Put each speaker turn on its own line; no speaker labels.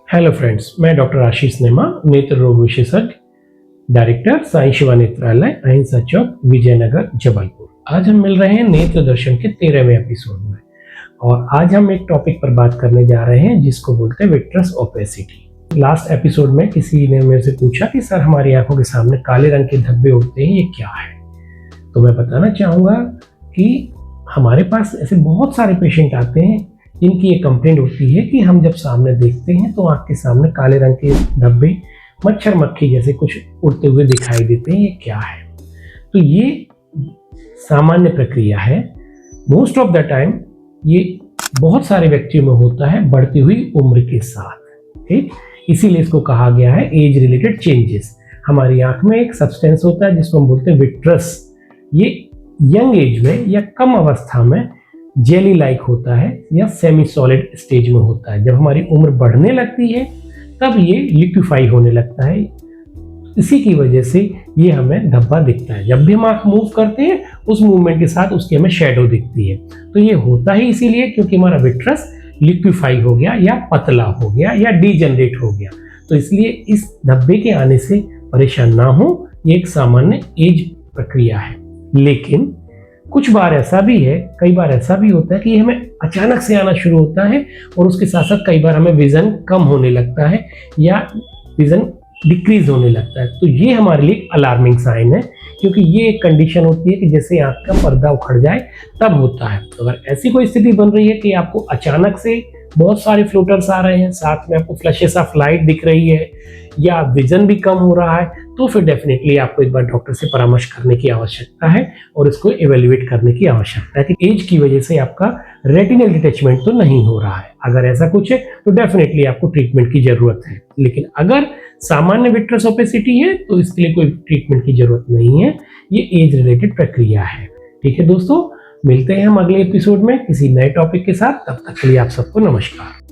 Hello friends, मैं doctor आशीष नेमा, नेत्र रोग विशेषज्ञ, डायरेक्टर साईं शिवा नेत्रालय, अहिंसा चौक, विजयनगर, जबलपुर। आज हम मिल रहे हैं नेत्र दर्शन के 13वें एपिसोड में और आज हम एक टॉपिक पर बात करने जा रहे हैं जिसको बोलते हैं विट्रस ओपेसिटी। लास्ट एपिसोड में किसी ने मेरे से पूछा कि सर हमारी आंखों के सामने काले रंग के धब्बे उठते हैं, ये क्या है? तो मैं बताना चाहूँगा कि हमारे पास ऐसे बहुत सारे पेशेंट आते हैं जिनकी ये कंप्लेंट होती है कि हम जब सामने देखते हैं तो आँख के सामने काले रंग के धब्बे मच्छर मक्खी जैसे कुछ उड़ते हुए दिखाई देते हैं, ये क्या है? तो ये सामान्य प्रक्रिया है। मोस्ट ऑफ द टाइम ये बहुत सारे व्यक्तियों में होता है बढ़ती हुई उम्र के साथ, ठीक? इसीलिए इसको कहा गया है एज रिलेटेड चेंजेस। हमारी आंख में एक सब्सटेंस होता है जिसको हम बोलते हैं विट्रस। ये यंग एज में या कम अवस्था में जेली लाइक होता है या सेमी सॉलिड स्टेज में होता है। जब हमारी उम्र बढ़ने लगती है तब ये लिक्विफाई होने लगता है। इसी की वजह से ये हमें धब्बा दिखता है। जब भी हम आँख मूव करते हैं उस मूवमेंट के साथ उसकी हमें शेडो दिखती है। तो ये होता ही इसीलिए क्योंकि हमारा विट्रस लिक्विफाई हो गया या पतला हो गया या डीजनरेट हो गया। तो इसलिए इस धब्बे के आने से परेशान ना हो, ये एक सामान्य एज प्रक्रिया है। लेकिन कुछ बार ऐसा भी है, कई बार ऐसा भी होता है कि हमें अचानक से आना शुरू होता है और उसके साथ साथ कई बार हमें विजन कम होने लगता है या विजन डिक्रीज होने लगता है। तो ये हमारे लिए अलार्मिंग साइन है, क्योंकि ये एक कंडीशन होती है कि जैसे आँख का पर्दा उखड़ जाए तब होता है। तो अगर ऐसी कोई स्थिति बन रही है कि आपको अचानक से बहुत सारे फ्लोटर्स आ रहे हैं, साथ में आपको फ्लैशेस ऑफ लाइट दिख रही है या विजन भी कम हो रहा है, तो फिर डेफिनेटली आपको एक बार डॉक्टर से परामर्श करने की आवश्यकता है और इसको इवेल्युएट करने की आवश्यकता है कि एज की वजह से आपका रेटिनल डिटैचमेंट तो नहीं हो रहा है। अगर ऐसा कुछ है तो डेफिनेटली आपको ट्रीटमेंट की जरूरत है। लेकिन अगर सामान्य विट्रस ओपेसिटी है तो इसके लिए कोई ट्रीटमेंट की जरूरत नहीं है, ये एज रिलेटेड प्रक्रिया है। ठीक है दोस्तों, मिलते हैं हम अगले एपिसोड में किसी नए टॉपिक के साथ। तब तक के लिए आप सबको नमस्कार।